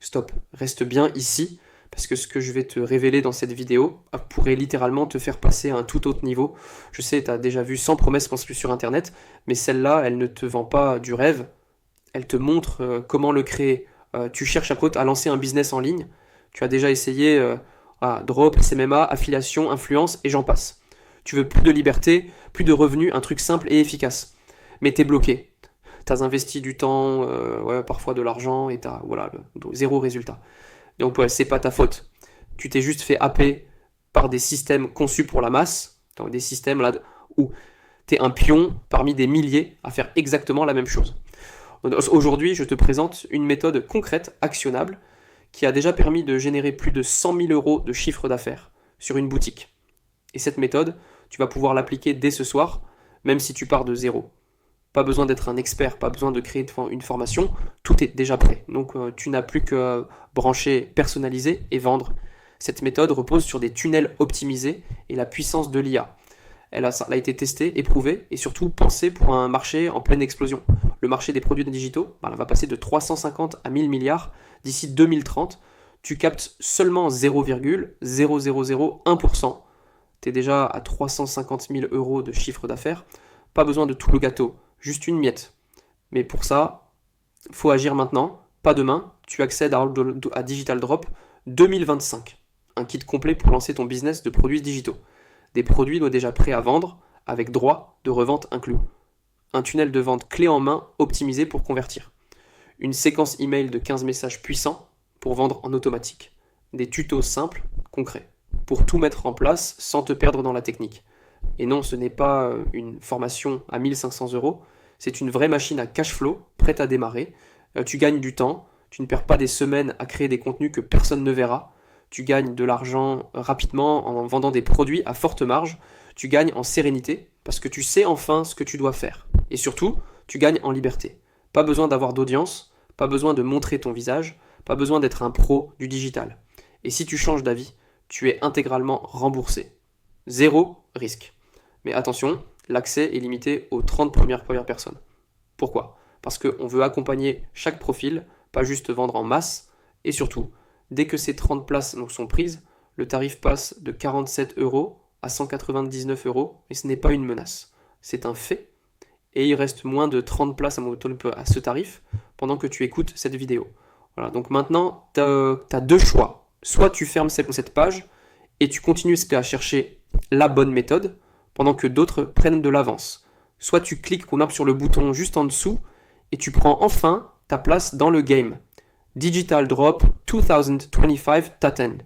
stop, reste bien ici, parce que ce que je vais te révéler dans cette vidéo pourrait littéralement te faire passer à un tout autre niveau. Je sais, tu as déjà vu 100 promesses construites sur Internet, mais celle-là, elle ne te vend pas du rêve, elle te montre comment le créer. Tu cherches à lancer un business en ligne, tu as déjà essayé drop, SMMA, affiliation, influence, et j'en passe. Tu veux plus de liberté, plus de revenus, un truc simple et efficace. Mais t'es bloqué. T'as investi du temps, parfois de l'argent, et t'as zéro résultat. Donc ouais, c'est pas ta faute. Tu t'es juste fait happer par des systèmes conçus pour la masse, donc des systèmes là où t'es un pion parmi des milliers à faire exactement la même chose. Aujourd'hui, je te présente une méthode concrète, actionnable, qui a déjà permis de générer plus de 100 000 euros de chiffre d'affaires sur une boutique. Et cette méthode, tu vas pouvoir l'appliquer dès ce soir, même si tu pars de zéro. Pas besoin d'être un expert, pas besoin de créer une formation, tout est déjà prêt. Donc tu n'as plus que brancher, personnaliser et vendre. Cette méthode repose sur des tunnels optimisés et la puissance de l'IA. Elle a été testée, éprouvée et surtout pensée pour un marché en pleine explosion. Le marché des produits digitaux va passer de 350 à 1000 milliards d'ici 2030. Tu captes seulement 0,0001%. Tu es déjà à 350 000 euros de chiffre d'affaires. Pas besoin de tout le gâteau, juste une miette. Mais pour ça, il faut agir maintenant, pas demain. Tu accèdes à Digital Drop 2025, un kit complet pour lancer ton business de produits digitaux. Des produits déjà prêts à vendre, avec droit de revente inclus. Un tunnel de vente clé en main optimisé pour convertir. Une séquence email de 15 messages puissants pour vendre en automatique. Des tutos simples, concrets, pour tout mettre en place sans te perdre dans la technique. Et non, ce n'est pas une formation à 1500 euros, c'est une vraie machine à cash flow, prête à démarrer. Tu gagnes du temps, tu ne perds pas des semaines à créer des contenus que personne ne verra. Tu gagnes de l'argent rapidement en vendant des produits à forte marge. Tu gagnes en sérénité parce que tu sais enfin ce que tu dois faire. Et surtout, tu gagnes en liberté. Pas besoin d'avoir d'audience, pas besoin de montrer ton visage, pas besoin d'être un pro du digital. Et si tu changes d'avis, tu es intégralement remboursé. Zéro risque. Mais attention, l'accès est limité aux 30 premières personnes. Pourquoi ? Parce qu'on veut accompagner chaque profil, pas juste vendre en masse. Et surtout, dès que ces 30 places sont prises, le tarif passe de 47 euros à 199 euros. Et ce n'est pas une menace. C'est un fait. Et il reste moins de 30 places à ce tarif pendant que tu écoutes cette vidéo. Voilà, donc maintenant, tu as deux choix. Soit tu fermes cette page et tu continues à chercher la bonne méthode pendant que d'autres prennent de l'avance. Soit tu cliques sur le bouton juste en dessous et tu prends enfin ta place dans le game. Digital Drop 2025 Taten.